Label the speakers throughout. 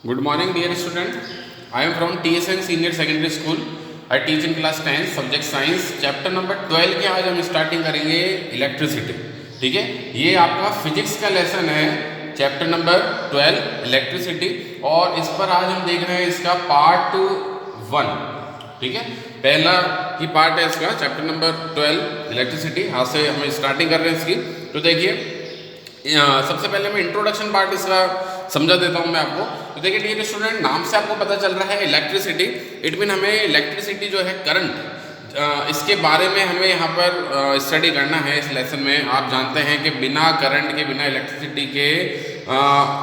Speaker 1: Good morning, dear student. I am from TSN Senior Secondary School. I teach in class 10 subject science. Chapter number 12 के आज हम starting करेंगे electricity. ठीक है, ये आपका फिजिक्स का लेसन है, चैप्टर नंबर 12 इलेक्ट्रिसिटी. और इस पर आज हम देख रहे हैं इसका पार्ट 1. ठीक है, पहला की पार्ट है इसका चैप्टर नंबर 12 इलेक्ट्रिसिटी. आज से हम स्टार्टिंग कर रहे हैं इसकी. तो देखिए, सबसे पहले मैं इंट्रोडक्शन पार्ट इसका समझा देता हूँ मैं आपको. तो देखिए डियर स्टूडेंट, नाम से आपको पता चल रहा है इलेक्ट्रिसिटी. इट मीन हमें इलेक्ट्रिसिटी जो है करंट, इसके बारे में हमें यहाँ पर स्टडी करना है इस लेसन में. आप जानते हैं कि बिना करंट के, बिना इलेक्ट्रिसिटी के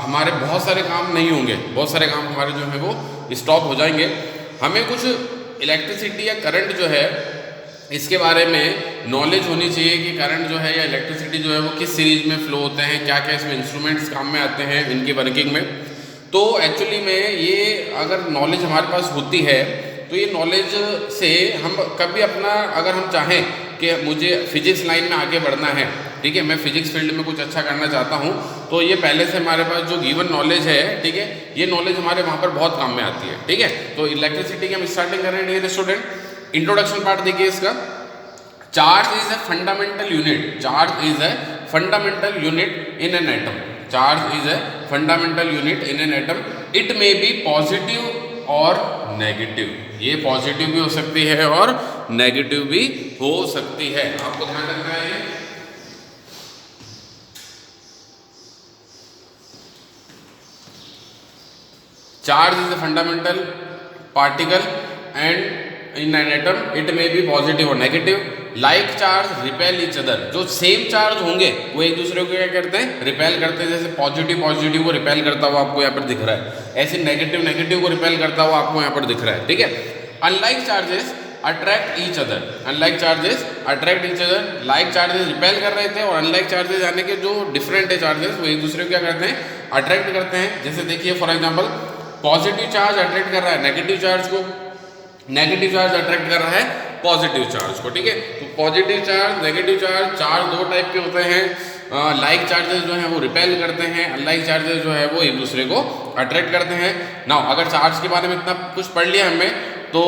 Speaker 1: हमारे बहुत सारे काम नहीं होंगे. बहुत सारे काम हमारे जो है वो स्टॉप हो जाएंगे. हमें कुछ इलेक्ट्रिसिटी या करंट जो है इसके बारे में नॉलेज होनी चाहिए कि करंट जो है या इलेक्ट्रिसिटी जो है वो किस सीरीज में फ्लो होते हैं, क्या क्या इसमें इंस्ट्रूमेंट्स काम में आते हैं इनकी वर्किंग में. तो एक्चुअली में ये अगर नॉलेज हमारे पास होती है तो ये नॉलेज से हम कभी अपना, अगर हम चाहें कि मुझे फिजिक्स लाइन में आगे बढ़ना है, ठीक है, मैं फिजिक्स फील्ड में कुछ अच्छा करना चाहता हूँ, तो ये पहले से हमारे पास जो गिवन नॉलेज है, ठीक है, ये नॉलेज हमारे वहाँ पर बहुत काम में आती है. ठीक है, तो इलेक्ट्रिसिटी की हम स्टार्टिंग कर रहे हैं डियर स्टूडेंट. इंट्रोडक्शन पार्ट देखिए इसका. Charge is a fundamental unit. Charge is a fundamental unit in an atom. Charge is a fundamental unit in an atom. It may be positive और negative. ये positive भी हो सकती है और negative भी हो सकती है. आपको ध्यान रखना है. Charge is a fundamental particle and in an atom. It may be positive और negative. Like charge repel each other. जो सेम चार्ज होंगे वो एक दूसरे को क्या करते हैं, रिपेल करते हैं. जैसे पॉजिटिव पॉजिटिव को रिपेल करता हुआ आपको यहाँ पर दिख रहा है, ऐसे नेगेटिव नेगेटिव को रिपेल करता हुआ आपको यहाँ पर दिख रहा है. ठीक है, unlike charges attract each other. Unlike charges attract each other. Like charges repel कर रहे थे और अनलाइक चार्जेस यानी कि जो डिफरेंट है चार्जेस, वो एक दूसरे को क्या करते हैं, अट्रैक्ट करते हैं. जैसे देखिए for example, positive charge attract कर रहा है नेगेटिव चार्ज को, नेगेटिव चार्ज अट्रैक्ट कर रहा है पॉजिटिव चार्ज को. ठीक है, तो positive charge, negative charge, charge दो टाइप के होते हैं. लाइक चार्जेस जो हैं वो रिपेल करते हैं, अनलाइक चार्जेस जो है वो एक दूसरे को अट्रैक्ट करते हैं. नाउ अगर चार्ज के बारे में इतना कुछ पढ़ लिया हमने, तो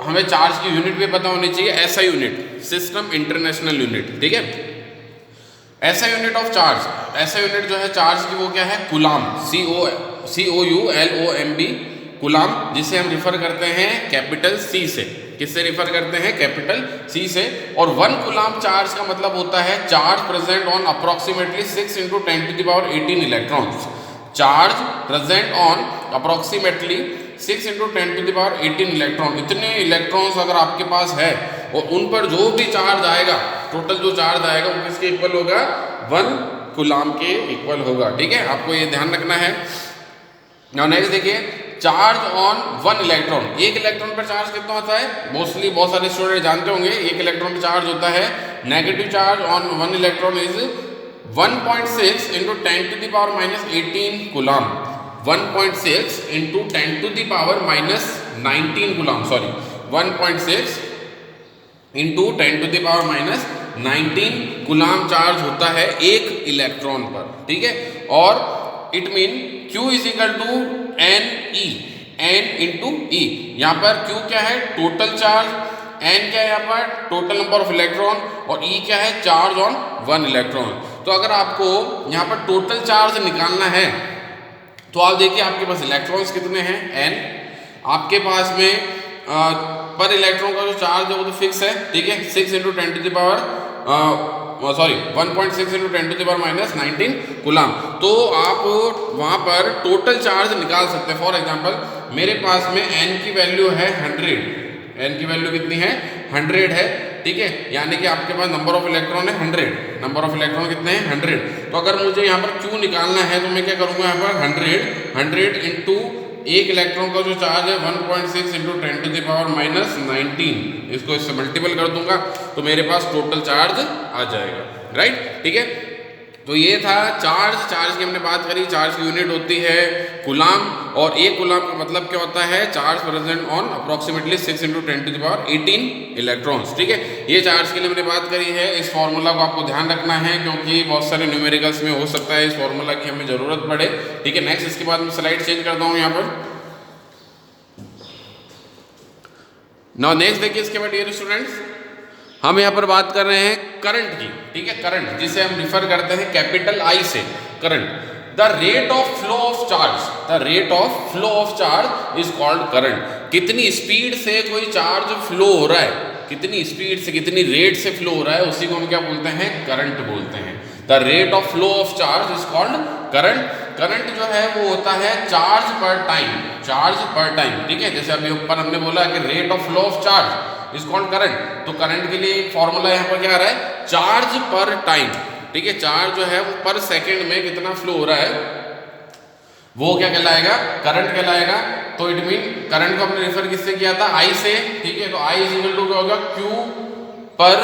Speaker 1: हमें चार्ज की यूनिट भी पता होनी चाहिए. ऐसा यूनिट, सिस्टम इंटरनेशनल यूनिट. ठीक है, ऐसा यूनिट ऑफ चार्ज, ऐसा यूनिट जो है चार्ज की, वो क्या है, कूलाम. COULOMB, कूलाम, जिसे हम रिफर करते हैं कैपिटल C से. किससे रिफर करते हैं, कैपिटल C से. और 1 कूलाम चार्ज का मतलब होता है charge present on approximately 6 × 10⁻18 electrons. Charge present on approximately 6 × 10⁻18 electron. इतने इलेक्ट्रॉन्स अगर आपके पास है और उन पर जो भी चार्ज आएगा, टोटल जो चार्ज आएगा वो किसके इक्वल होगा, 1 कूलाम के इक्वल होगा. ठीक है, आपको ये ध्यान रखना है. नाउ नेक्स्ट देखिए, चार्ज ऑन 1 इलेक्ट्रॉन. एक इलेक्ट्रॉन पर चार्ज कितना होता है, मोस्टली बहुत सारे स्टूडेंट जानते होंगे, एक इलेक्ट्रॉन पर चार्ज होता है, negative charge on 1 electron is 1.6 × 10⁻−18 coulomb. 1.6 × 10⁻−19 coulomb, sorry 1.6 × 10⁻−19 coulomb charge होता है एक इलेक्ट्रॉन पर. ठीक है, और it mean Q is equal to NE, N into E. यहाँ पर Q क्या है, टोटल चार्ज, N क्या है यहाँ पर, टोटल नंबर ऑफ इलेक्ट्रॉन, और E क्या है, चार्ज ऑन 1 इलेक्ट्रॉन. तो अगर आपको यहाँ पर टोटल चार्ज निकालना है तो आप देखिए आपके पास इलेक्ट्रॉन्स कितने हैं, N. आपके पास में पर इलेक्ट्रॉन का जो चार्ज है वो तो फिक्स है. ठीक है, 6 × 1.6 × 10⁻−19 कूलाम. तो आप वहाँ पर टोटल चार्ज निकाल सकते हैं. फॉर एग्जांपल, मेरे पास में N की वैल्यू है 100. N की वैल्यू कितनी है, 100 है. ठीक है, यानी कि आपके पास नंबर ऑफ इलेक्ट्रॉन है 100. नंबर ऑफ इलेक्ट्रॉन कितने हैं, 100. तो अगर मुझे यहाँ पर Q निकालना है तो मैं क्या करूँगा, यहाँ पर 100 इंटू एक इलेक्ट्रॉन का जो चार्ज है 1.6 × 10⁻−19, इसको इससे मल्टीपल कर दूंगा तो मेरे पास टोटल चार्ज आ जाएगा. राइट, ठीक है. तो ये था चार्ज की हमने बात करी। चार्ज की यूनिट होती है कूलाम, और एक कूलाम का मतलब क्या होता है, charge present on approximately 6 × 10⁻18 electrons. ठीक है, ये चार्ज के लिए हमने बात करी है। इस फॉर्मूला को आपको ध्यान रखना है क्योंकि बहुत सारे न्यूमेरिकल्स में हो सकता है इस फॉर्मूला की हमें जरूरत पड़े। ठीक है, नेक्स्ट इसके बाद मैं स्लाइड चेंज करता हूँ यहाँ पर। नाउ नेक्स्ट देखिए इसके बाद डियर स्टूडेंट्स, हम यहाँ पर बात कर रहे हैं करंट की। ठीक है, करंट जिसे हम रिफर करते हैं कैपिटल आई से, current. The rate of flow of charge, the rate of flow of charge is called current. कितनी स्पीड से कोई चार्ज फ्लो हो रहा है, कितनी स्पीड से, कितनी रेट से फ्लो हो रहा है, उसी को हम क्या बोलते हैं, करंट बोलते हैं। The rate of flow of charge is called current. Current जो है वो होता है चार्ज पर टाइम, चार्ज पर टाइम। ठीक है, जैसे अभी ऊपर हमने बोला कि rate of flow of charge is called current, तो करंट के लिए एक फॉर्मूला यहाँ पर क्या आ रहा है, चार्ज पर टाइम। ठीक है, चार्ज जो है वो पर सेकंड में कितना फ्लो हो रहा है वो क्या कहलाएगा, करंट कहलाएगा। तो इट मीन करंट को हमने रेफर किससे किया था, आई से। ठीक है, तो आई इज इक्वल टू क्या होगा, क्यू पर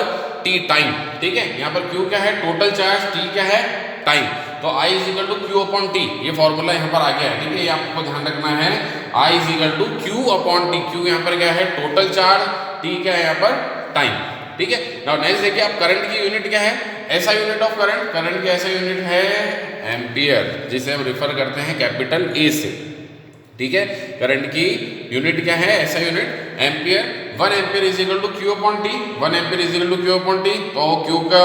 Speaker 1: टी टाइम। ठीक है, यहाँ पर क्यू क्या है, टोटल चार्ज, टी क्या है, टाइम। तो I is equal to Q upon T, ये फॉर्मूला यहाँ पर आ गया है। ठीक है, ये आपको ध्यान रखना है, I is equal to Q upon T. Q यहाँ पर क्या है, टोटल चार्ज, टी क्या है यहाँ पर, टाइम। ठीक है, नाउ नेक्स्ट देखिए आप करंट की यूनिट क्या है, ऐसा यूनिट ऑफ करंट, करंट की ऐसा यूनिट है एम्पियर, जिसे हम रिफर करते हैं कैपिटल ए से। ठीक है, करंट की यूनिट क्या है, ऐसा unit ampere. 1 ampere is equal to Q upon T, 1 ampere is equal to Q upon T. तो क्यू का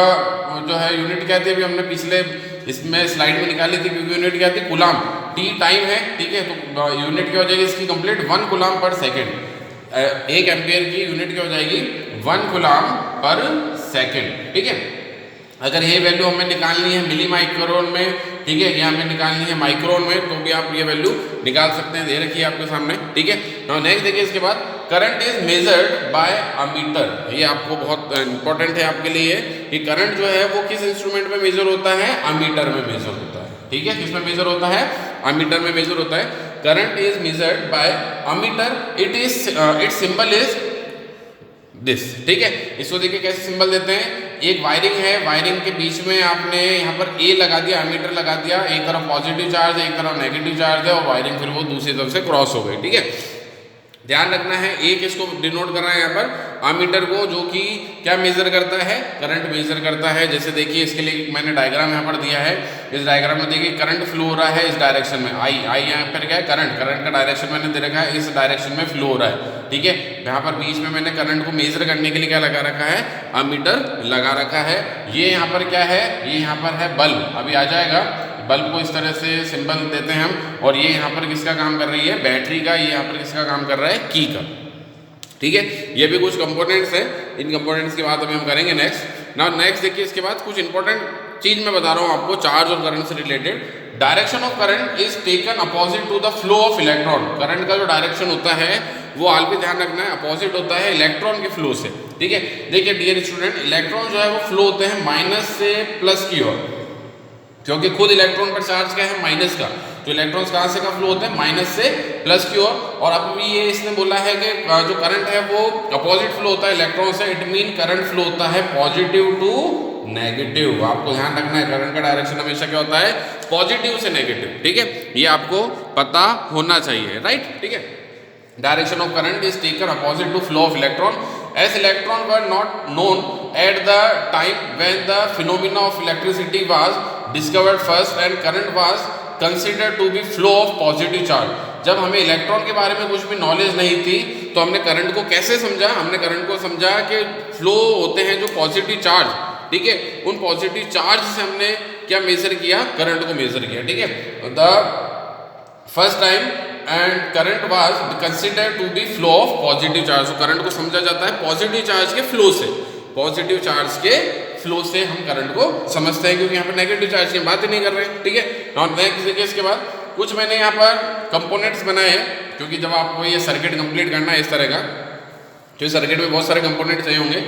Speaker 1: जो है यूनिट क्या थी, अभी हमने पिछले इसमें स्लाइड में निकाली थी, क्योंकि यूनिट क्या थी, कूलाम। टी टाइम है। ठीक है, तो यूनिट क्या हो जाएगी इसकी कंप्लीट, 1 कूलाम पर सेकेंड। 1 एम्पियर की यूनिट क्या हो जाएगी, 1 कूलाम पर सेकेंड। ठीक है, अगर ये वैल्यू हमें निकालनी है मिली माइक्रोन में, ठीक है, या हमें निकालनी है माइक्रोन में, तो भी आप ये वैल्यू निकाल सकते हैं, दे रखी है आपके सामने। ठीक है, तो नेक्स्ट देखिए इसके बाद, current is measured by ammeter. ये आपको बहुत इंपॉर्टेंट है आपके लिए कि करंट जो है वो किस इंस्ट्रूमेंट में मेजर होता है, अमीटर में मेजर होता है। ठीक है, किस में मेजर होता है, अमीटर में मेजर होता है। Current is measured by ammeter, it symbol is this. ठीक है, इसको देखिए कैसे सिंबल देते हैं, एक वायरिंग है, वायरिंग के बीच में आपने यहाँ पर ए लगा दिया, अमीटर लगा दिया, एक तरफ पॉजिटिव चार्ज है, एक तरफ नेगेटिव चार्ज है, और वायरिंग फिर वो दूसरी तरफ से क्रॉस हो गई। ठीक है, ध्यान रखना है, ए किसको डिनोट कर रहा है यहाँ पर, अमीटर को, जो कि क्या मेजर करता है, करंट मेजर करता है। जैसे देखिए इसके लिए मैंने डायग्राम यहाँ पर दिया है, इस डायग्राम में देखिए करंट फ्लो हो रहा है इस डायरेक्शन में, आई यहाँ पर क्या है, करंट, करंट का डायरेक्शन मैंने दे रखा है, इस डायरेक्शन में फ्लो हो रहा है। ठीक है, यहाँ पर बीच में मैंने करंट को मेजर करने के लिए क्या लगा रखा है, अमीटर लगा रखा है। ये यहाँ पर क्या है, ये यहाँ पर है बल्ब, अभी आ जाएगा, बल्ब को इस तरह से सिंबल देते हैं हम। और ये यहाँ पर किसका काम कर रही है, बैटरी का, ये यहाँ पर किसका काम कर रहा है, की का। ठीक है, ये भी कुछ कंपोनेंट्स हैं, इन कंपोनेंट्स की बात अभी हम करेंगे नेक्स्ट। नाउ नेक्स्ट देखिए इसके बाद कुछ इंपॉर्टेंट चीज मैं बता रहा हूँ आपको चार्ज और करंट से related. Direction of current is taken opposite to the flow of electron. Current का जो डायरेक्शन होता है वो आप भी ध्यान रखना है, अपोजिट होता है इलेक्ट्रॉन के फ्लो से। ठीक है, देखिए डियर स्टूडेंट, इलेक्ट्रॉन जो है वो फ्लो होते हैं माइनस से प्लस की ओर, क्योंकि खुद इलेक्ट्रॉन पर चार्ज क्या है, माइनस का। तो इलेक्ट्रॉन्स कहाँ से का फ्लो होते हैं, माइनस से प्लस की ओर। और अब भी ये इसने बोला है कि जो करंट है वो अपोजिट फ्लो होता है इलेक्ट्रॉन से, इट मीन करंट फ्लो होता है पॉजिटिव टू नेगेटिव। आपको ध्यान रखना है, करंट का डायरेक्शन हमेशा क्या होता है, पॉजिटिव से नेगेटिव। ठीक है, ये आपको पता होना चाहिए, राइट। ठीक है, direction of current is taken opposite to flow of electron as electron were not known at the time when the phenomena of electricity was discovered first and current was considered to be flow of positive charge। जब हमें electron के बारे में कुछ भी knowledge नहीं थी तो हमने करंट को कैसे समझा, हमने करंट को समझा कि फ्लो होते हैं जो पॉजिटिव चार्ज। ठीक है, उन पॉजिटिव चार्ज से हमने क्या मेजर किया, करंट को मेजर किया। ठीक है, the first time and current was considered to be flow of positive charge. तो करंट को समझा जाता है पॉजिटिव चार्ज के फ्लो से, पॉजिटिव चार्ज के फ्लो से हम करंट को समझते हैं, क्योंकि यहाँ पर नेगेटिव चार्ज की बात ही नहीं कर रहे हैं। ठीक है, और नेक्स्ट देखिए इसके बाद कुछ मैंने यहाँ पर कंपोनेंट्स बनाए हैं, क्योंकि जब आपको ये सर्किट कंप्लीट करना है इस तरह का, तो इस सर्किट में बहुत सारे कंपोनेंट चाहिए होंगे।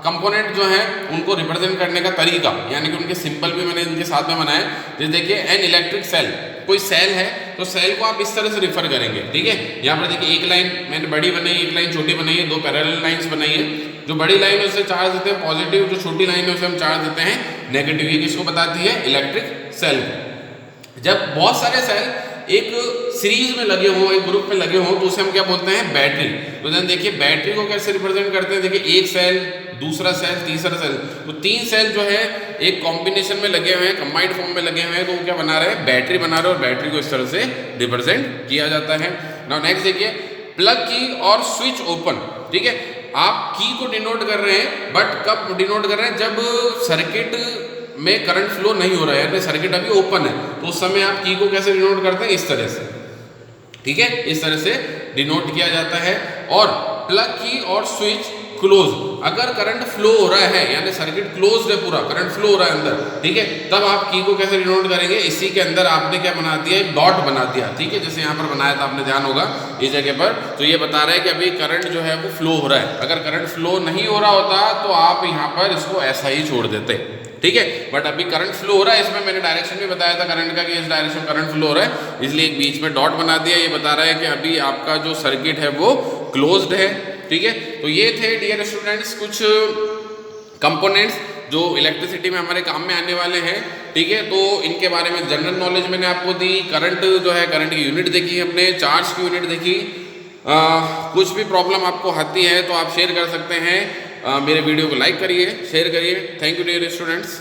Speaker 1: कंपोनेंट जो है उनको रिप्रेजेंट करने का तरीका, यानी कि उनके सिंबल भी मैंने इनके साथ में बनाए। जैसे देखिए एन इलेक्ट्रिक सेल, कोई सेल है, तो सेल को आप इस तरह से रेफर करेंगे, ठीक है। यहाँ पर देखिए एक लाइन मैंने बड़ी बनाई, एक लाइन छोटी बनाई है, 2 पैरेलल लाइंस बनाई है। जो बड़ी लाइन है उसे चार्ज देते हैं पॉजिटिव, जो छोटी लाइन है उसे हम चार्ज देते हैं नेगेटिव। ये किसको बताती है? इलेक्ट्रिक सेल को। जब बहुत सारे सेल एक सीरीज में लगे हों, एक ग्रुप में लगे हों, तो उसे हम क्या बोलते हैं? बैटरी। तो देन देखिए बैटरी को कैसे रिप्रेजेंट करते हैं, देखिए एक सेल, दूसरा सेल, तीसरा सेल, तो 3 सेल जो है एक कॉम्बिनेशन में लगे हुए हैं, कंबाइंड फॉर्म में लगे हुए हैं, तो वो क्या बना रहे हैं? बैटरी बना रहे हैं, और बैटरी को इस तरह से रिप्रेजेंट किया जाता है। नाउ नेक्स्ट देखिए प्लग की और स्विच ओपन, ठीक है। आप की को डिनोट कर रहे हैं, बट कब डिनोट कर रहे हैं? जब सर्किट में करंट फ्लो नहीं हो रहा है, यानी सर्किट अभी ओपन है, तो उस समय आप की को कैसे डिनोट करते हैं? इस तरह से, ठीक है, इस तरह से डिनोट किया जाता है। और प्लग की और स्विच क्लोज, अगर करंट फ्लो हो रहा है यानी सर्किट क्लोज्ड है, पूरा करंट फ्लो हो रहा है अंदर, ठीक है, तब आप की को कैसे डिनोट करेंगे? इसी के अंदर आपने क्या बना दिया? एक डॉट बना दिया, ठीक है, जैसे यहाँ पर बनाया था, आपने ध्यान होगा इस जगह पर। तो ये बता रहा है कि अभी करंट जो है वो फ्लो हो रहा है। अगर करंट फ्लो नहीं हो रहा होता तो आप यहाँ पर इसको ऐसा ही छोड़ देते, ठीक है, बट अभी करंट फ्लो हो रहा है। इसमें मैंने डायरेक्शन भी बताया था करंट का कि इस डायरेक्शन करंट फ्लो हो रहा है, इसलिए एक बीच में डॉट बना दिया। ये बता रहा है कि अभी आपका जो सर्किट है वो क्लोज्ड है, ठीक है। तो ये थे डियर स्टूडेंट्स कुछ कंपोनेंट्स जो इलेक्ट्रिसिटी में हमारे काम में आने वाले हैं, ठीक है। तो इनके बारे में जनरल नॉलेज मैंने आपको दी। करंट जो है, करंट की यूनिट देखी हमने, चार्ज की यूनिट देखी। कुछ भी प्रॉब्लम आपको आती है तो आप शेयर कर सकते हैं। मेरे वीडियो को लाइक करिए, शेयर करिए। Thank you dear students.